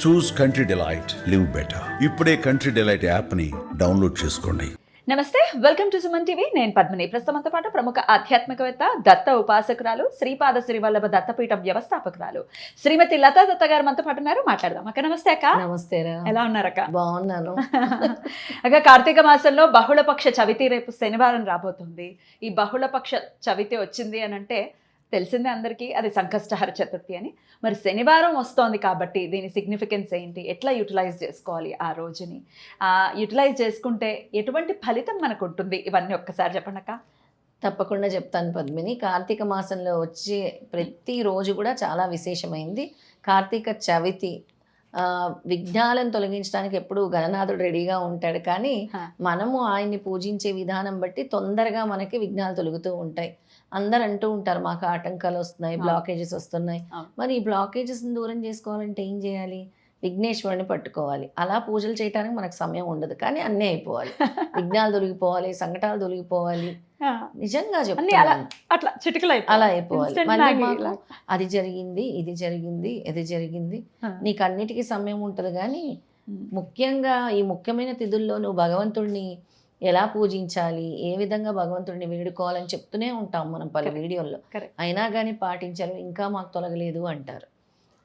చూస్ country delight, live better. ఇప్పుడే country delight యాప్ని download చేసుకోండి. నమస్తే, వెల్కమ్ టు సుమన్ టీవీ. నేను పద్మిని. ప్రస్తుతంతో పాటు ప్రముఖ ఆధ్యాత్మికవేత్త, దత్త ఉపాసకురాలు, శ్రీపాద శ్రీవల్లభ దత్తపీఠం వ్యవస్థాపకురాలు శ్రీమతి లతా దత్త గారు మనతో పాటు ఉన్నారు. మాట్లాడదాం. అక్క నమస్తే. అక్క నమస్తే. ఎలా ఉన్నారక్క? బాగున్నాను అక్క, కార్తీక మాసంలో బహుళపక్ష చవితి రేపు శనివారం రాబోతుంది. ఈ బహుళపక్ష చవితి వచ్చింది అని అంటే తెలిసిందే అందరికీ, అది సంకష్టహర చతుర్థి అని. మరి శనివారం వస్తోంది కాబట్టి దీని సిగ్నిఫికెన్స్ ఏంటి, ఎట్లా యూటిలైజ్ చేసుకోవాలి ఆ రోజుని, యూటిలైజ్ చేసుకుంటే ఎటువంటి ఫలితం మనకు ఉంటుంది, ఇవన్నీ ఒక్కసారి చెప్పండి అక్క. తప్పకుండా చెప్తాను పద్మిని. కార్తీక మాసంలో వచ్చే ప్రతిరోజు కూడా చాలా విశేషమైంది. కార్తీక చవితి విఘ్నాలను తొలగించడానికి ఎప్పుడు గణనాథుడు రెడీగా ఉంటాడు, కానీ మనము ఆయన్ని పూజించే విధానం బట్టి తొందరగా మనకి విఘ్నాలు తొలుగుతూ ఉంటాయి. అందరు అంటూ ఉంటారు, మాకు ఆటంకాలు వస్తున్నాయి, బ్లాకేజెస్ వస్తున్నాయి. మరి ఈ బ్లాకేజెస్ని దూరం చేసుకోవాలంటే ఏం చేయాలి? విఘ్నేశ్వరుని పట్టుకోవాలి. అలా పూజలు చేయడానికి మనకు సమయం ఉండదు, కానీ అన్నీ అయిపోవాలి. విఘ్నాలు తొలగిపోవాలి, సంకటాలు తొలగిపోవాలి. నిజంగా చెప్తాను, అలా అయిపోవాలి. మళ్ళీ మాకు అది జరిగింది, ఇది జరిగింది, ఇది జరిగింది, నీకు అన్నిటికీ సమయం ఉంటుంది. కానీ ముఖ్యంగా ఈ ముఖ్యమైన తిథుల్లో నువ్వు భగవంతుడిని ఎలా పూజించాలి, ఏ విధంగా భగవంతుడిని వేడుకోవాలని చెప్తూనే ఉంటాం మనం పలు వీడియోల్లో. అయినా కానీ పాటించాలి, ఇంకా మాకు తొలగలేదు అంటారు.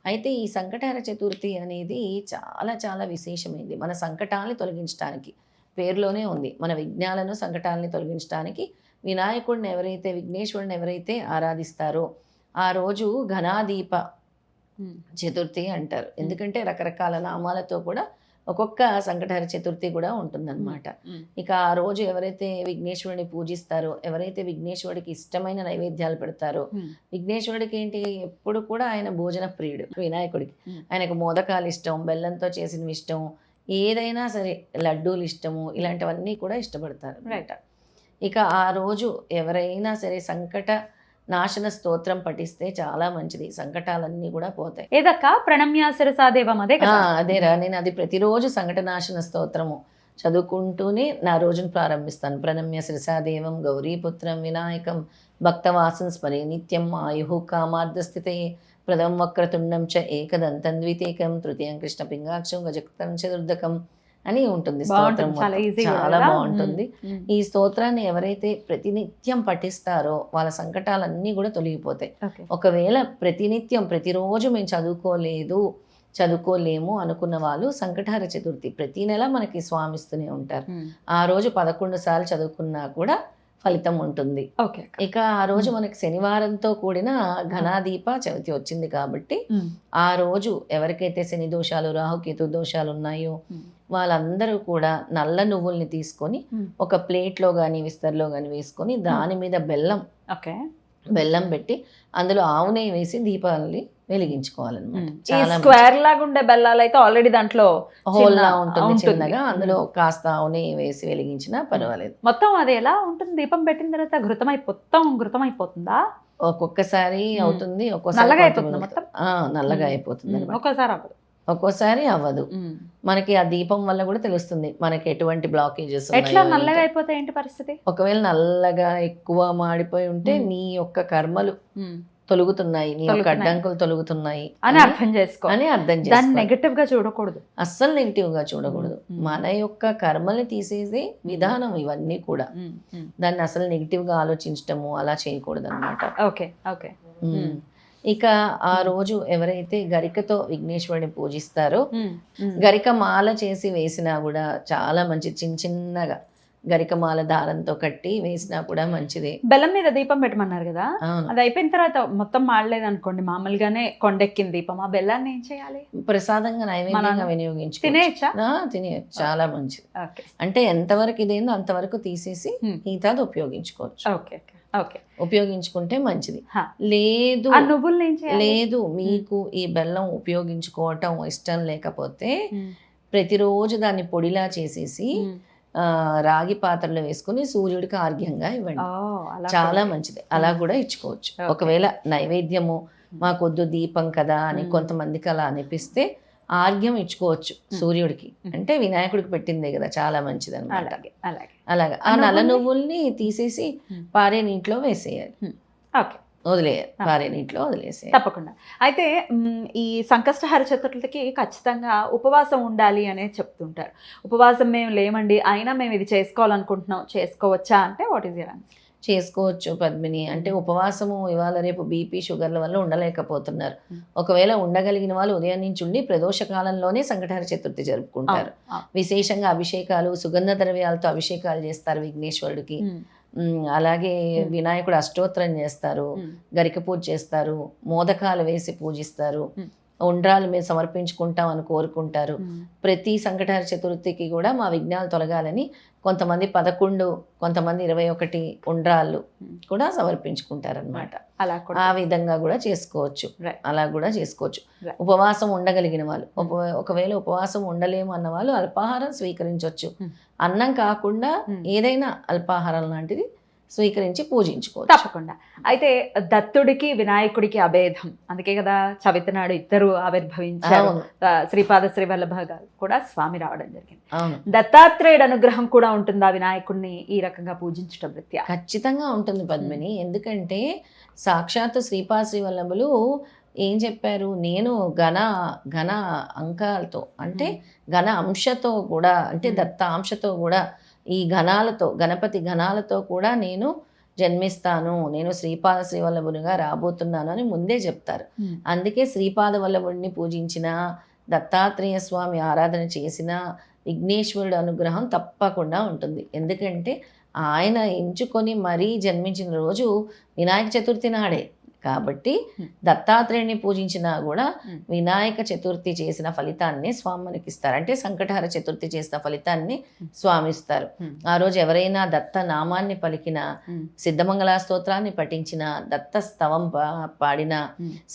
అయితే ఈ సంకటహర చతుర్థి అనేది చాలా చాలా విశేషమైంది. మన సంకటాలని తొలగించడానికి పేరులోనే ఉంది. మన విఘ్నాలను, సంకటాలని తొలగించడానికి వినాయకుడిని ఎవరైతే, విఘ్నేశ్వరుని ఎవరైతే ఆరాధిస్తారో ఆ రోజు ఘనాదీప చతుర్థి అంటారు. ఎందుకంటే రకరకాల నామాలతో కూడా ఒక్కొక్క సంకటహర చతుర్థి కూడా ఉంటుందన్నమాట. ఇక ఆ రోజు ఎవరైతే విఘ్నేశ్వరుని పూజిస్తారో, ఎవరైతే విఘ్నేశ్వరుడికి ఇష్టమైన నైవేద్యాలు పెడతారో, విఘ్నేశ్వరుడికి ఏంటి, ఎప్పుడు కూడా ఆయన భోజన ప్రియుడు. వినాయకుడికి ఆయనకు మోదకాలు ఇష్టం, బెల్లంతో చేసినవి ఇష్టం, ఏదైనా సరే లడ్డూలు ఇష్టము, ఇలాంటివన్నీ కూడా ఇష్టపడతారు అనమాట. ఇక ఆ రోజు ఎవరైనా సరే సంకట నాశన స్తోత్రం పఠిస్తే చాలా మంచిది, సంకటాలన్నీ కూడా పోతాయి. ఏదక్క ప్రణమ్య శిరసాదేవం? అదేరా, నేను అది ప్రతిరోజు సంకట నాశన స్తోత్రము చదువుకుంటూనే నా రోజును ప్రారంభిస్తాను. ప్రణమ్య శిరసాదేవం గౌరీపుత్రం వినాయకం భక్తవాసం స్మరే నిత్యం ఆయుః కామార్థస్థితే ప్రథమం వక్రతుండం చ ఏకదంతం ద్వితీకం తృతీయం కృష్ణ పింగాక్షం గజకృతం చతుర్దకం అని ఉంటుంది స్తోత్రం. చాలా బాగుంటుంది. ఈ స్తోత్రాన్ని ఎవరైతే ప్రతినిత్యం పఠిస్తారో వాళ్ళ సంకటాలన్నీ కూడా తొలగిపోతాయి. ఒకవేళ ప్రతినిత్యం ప్రతిరోజు మేము చదువుకోలేము అనుకున్న వాళ్ళు సంకటహర చతుర్థి ప్రతి నెల మనకి స్వామిస్తూనే ఉంటారు. ఆ రోజు 11 సార్లు చదువుకున్నా కూడా ఫలితం ఉంటుంది. ఇక ఆ రోజు మనకి శనివారంతో కూడిన ఘనాదీప చవితి వచ్చింది కాబట్టి ఆ రోజు ఎవరికైతే శని దోషాలు, రాహుకేతు దోషాలు ఉన్నాయో వాళ్ళందరూ కూడా నల్ల నువ్వుల్ని తీసుకొని ఒక ప్లేట్లో కానీ విస్తర్లో కానీ వేసుకొని దాని మీద బెల్లం పెట్టి అందులో ఆవు నెయ్యి వేసి దీపాలని వెలిగించుకోవాలన్నమాట. చాలా స్క్వేర్ లాగా ఉండే బెల్లాలు అయితే ఆల్రెడీ దాంట్లో హోల్లా ఉంటుంది చిన్నగా, అందులో కాస్త ఆవు నెయ్యి వేసి వెలిగించినా పర్వాలేదు. మొత్తం అది ఎలా ఉంటుంది? దీపం పెట్టిన తర్వాత ఘృతం అయిపోతుందా? ఒక్కొక్కసారి అవుతుంది, ఒక్కోసారి నల్లగా అయిపోతుంది, ఒక్కోసారి అవ్వదు. మనకి ఆ దీపం వల్ల కూడా తెలుస్తుంది మనకి ఎటువంటి బ్లాకేజెస్. ఎట్లా నల్లగా అయిపోతే ఏంటి పరిస్థితి? ఒకవేళ నల్లగా ఎక్కువ మాడిపోయి ఉంటే నీ యొక్క కర్మలు తొలుగుతున్నాయి, నీ యొక్క అడ్డంకులు తొలుగుతున్నాయి అని అర్థం చేసుకోవాలి. నెగటివ్ గా చూడకూడదు, అస్సలు నెగిటివ్ గా చూడకూడదు. మన యొక్క కర్మల్ని తీసేసే విధానం ఇవన్నీ కూడా. దాన్ని అసలు నెగిటివ్ గా ఆలోచించటము అలా చేయకూడదు అనమాట. ఇక ఆ రోజు ఎవరైతే గరికతో విఘ్నేశ్వరుని పూజిస్తారో, గరిక మాల చేసి వేసినా కూడా చాలా మంచి, చిన్నగా గరికమాల దారంతో కట్టి వేసినా కూడా మంచిది. బెల్లం మీద దీపం పెట్టమన్నారు కదా, అది అయిపోయిన తర్వాత మొత్తం మాడలేదు అనుకోండి, మామూలుగానే కొండెక్కిన దీపం, ఆ బెల్లాన్ని ఏం చేయాలి? ప్రసాదంగా నైవేద్యంగా వినియోగించుకోవచ్చు, తినేయచ్చు. చాలా మంచిది. అంటే ఎంతవరకు ఇదేందో అంతవరకు తీసేసి మిగతాది ఉపయోగించుకోవచ్చు. ఉపయోగించుకుంటే మంచిది. లేదు మీకు ఈ బెల్లం ఉపయోగించుకోవటం ఇష్టం లేకపోతే ప్రతిరోజు దాన్ని పొడిలా చేసేసి రాగి పాత్రలో వేసుకుని సూర్యుడికి ఆర్ఘ్యంగా ఇవ్వండి, చాలా మంచిది. అలా కూడా ఇచ్చుకోవచ్చు. ఒకవేళ నైవేద్యము మాకొద్దు దీపం కదా అని కొంతమందికి అలా అనిపిస్తే ఆర్ఘ్యం ఇచ్చుకోవచ్చు సూర్యుడికి, అంటే వినాయకుడికి పెట్టిందే కదా, చాలా మంచిది అనమాట. అలాగా ఆ నల్ల నువ్వుల్ని తీసేసి పారే నీటిలో వేసేయాలి. పారే నీటిలో వదిలేసే. తప్పకుండా. అయితే ఈ సంకష్టహర చతుర్థికి ఖచ్చితంగా ఉపవాసం ఉండాలి అనేది చెప్తుంటారు. ఉపవాసం మేము లేమండి, అయినా మేము ఇది చేసుకోవాలనుకుంటున్నాం, చేసుకోవచ్చా అంటే వాట్ ఈస్ యువర్ ఆన్సర్? చేసుకోవచ్చు పద్మిని. అంటే ఉపవాసము ఇవాళ రేపు బీపీ షుగర్ల వల్ల ఉండలేకపోతున్నారు. ఒకవేళ ఉండగలిగిన వాళ్ళు ఉదయం నుంచి ఉండి ప్రదోష కాలంలోనే సంకటహర చతుర్థి జరుపుకుంటారు. విశేషంగా అభిషేకాలు, సుగంధ ద్రవ్యాలతో అభిషేకాలు చేస్తారు విఘ్నేశ్వరుడికి. అలాగే వినాయకుడు అష్టోత్తరం చేస్తారు, గరిక పూజ చేస్తారు, మోదకాలు వేసి పూజిస్తారు, ఉండ్రాలు మేము సమర్పించుకుంటాం అని కోరుకుంటారు. ప్రతి సంకటహర చతుర్థికి కూడా మా విఘ్నాలు తొలగాలని కొంతమంది 11, కొంతమంది 21 ఉండ్రాళ్ళు కూడా సమర్పించుకుంటారు అనమాట. ఆ విధంగా కూడా చేసుకోవచ్చు. అలా కూడా చేసుకోవచ్చు. ఉపవాసం ఉండగలిగిన వాళ్ళు, ఒకవేళ ఉపవాసం ఉండలేము అన్న వాళ్ళు అల్పాహారం స్వీకరించవచ్చు. అన్నం కాకుండా ఏదైనా అల్పాహారం లాంటిది స్వీకరించి పూజించుకోవచ్చు. తప్పకుండా. అయితే దత్తుడికి వినాయకుడికి అభేదం, అందుకే కదా చవితి నాడు ఇద్దరు ఆవిర్భవించారు. శ్రీపాద శ్రీవల్లభ గారు కూడా స్వామి రావడం జరిగింది. దత్తాత్రేయుడు అనుగ్రహం కూడా ఉంటుందా వినాయకుడిని ఈ రకంగా పూజించడం రీత్యా? ఖచ్చితంగా ఉంటుంది పద్మిని. ఎందుకంటే సాక్షాత్తు శ్రీపాద శ్రీవల్లభులు ఏం చెప్పారు, నేను ఘన అంకాలతో అంటే ఘన అంశతో కూడా, అంటే దత్త అంశతో కూడా, ఈ ఘనాలతో, గణపతి ఘనాలతో కూడా నేను జన్మిస్తాను, నేను శ్రీపాద శ్రీవల్లభునిగా రాబోతున్నాను అని ముందే చెప్తారు. అందుకే శ్రీపాద వల్లభుడిని పూజించిన, దత్తాత్రేయ స్వామి ఆరాధన చేసిన విఘ్నేశ్వరుడు అనుగ్రహం తప్పకుండా ఉంటుంది. ఎందుకంటే ఆయన ఎంచుకొని మరీ జన్మించిన రోజు వినాయక చతుర్థి నాడే కాబట్టి దత్తాత్రేయుని పూజించినా కూడా వినాయక చతుర్థి చేసిన ఫలితాన్ని స్వామి మనకి ఇస్తారు. అంటే సంకటహర చతుర్థి చేసిన ఫలితాన్ని స్వామి ఇస్తారు. ఆ రోజు ఎవరైనా దత్త నామాన్ని పలికిన, సిద్ధమంగళ స్తోత్రాన్ని పఠించిన, దత్త స్తవం పాడిన,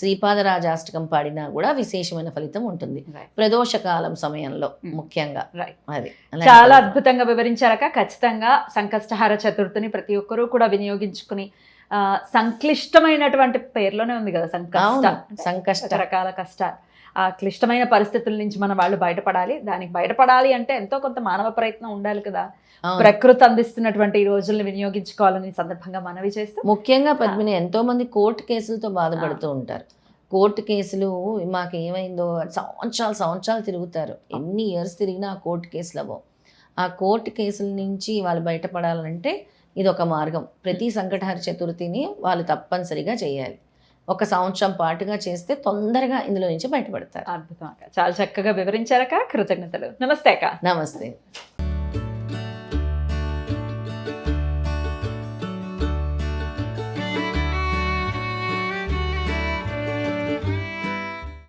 శ్రీపాదరాజాష్టకం పాడినా కూడా విశేషమైన ఫలితం ఉంటుంది ప్రదోషకాలం సమయంలో ముఖ్యంగా. అది చాలా అద్భుతంగా వివరించారక. ఖచ్చితంగా సంకష్టహర చతుర్థిని ప్రతి ఒక్కరూ కూడా వినియోగించుకుని, సంక్లిష్టమైనటువంటి పేర్లోనే ఉంది కదా సంకష్ట, రకరకాల కష్టాలు, ఆ క్లిష్టమైన పరిస్థితుల నుంచి మన వాళ్ళు బయటపడాలి. దానికి బయటపడాలి అంటే ఎంతో కొంత మానవ ప్రయత్నం ఉండాలి కదా. ప్రకృతి అందిస్తున్నటువంటి ఈ రోజుల్ని వినియోగించుకోవాలని సందర్భంగా మనవి చేస్తూ, ముఖ్యంగా పద్మిని ఎంతో మంది కోర్టు కేసులతో బాధపడుతూ ఉంటారు. కోర్టు కేసులు మాకు ఏమైందో సంవత్సరాలు తిరుగుతారు. ఎన్ని ఇయర్స్ తిరిగినా ఆ కోర్టు కేసులు అవ్వవు. ఆ కోర్టు కేసుల నుంచి వాళ్ళు బయటపడాలంటే ఇది ఒక మార్గం. ప్రతి సంకటహర చతుర్థిని వాళ్ళు తప్పనిసరిగా చేయాలి. 1 సంవత్సరం పాటుగా చేస్తే తొందరగా ఇందులో నుంచి బయటపడతారు. అద్భుతం అక్క, చాలా చక్కగా వివరించారక. కృతజ్ఞతలు. నమస్తే అక్క. నమస్తే.